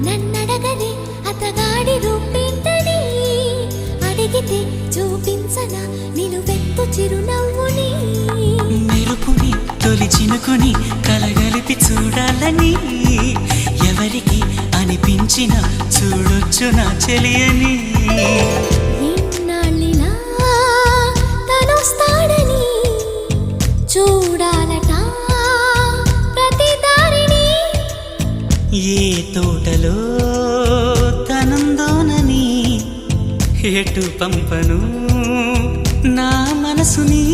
నన్నడగలే అతగాడి రూపేంటని అడిగితే చూపించనా నిలువెత్తు చిరునవ్వుని మెరుపుని తొలి చినుకుని కలగలిపి చూడాలని ఎవరికి అనిపించిన చూడొచ్చు నా చెలియని ఎన్నాళ్ళిలా తనొస్తాడని చూడాలట ప్రతి దారిని ఏ తోటలో తనందోనని ఎటు పంపను నా మనసుని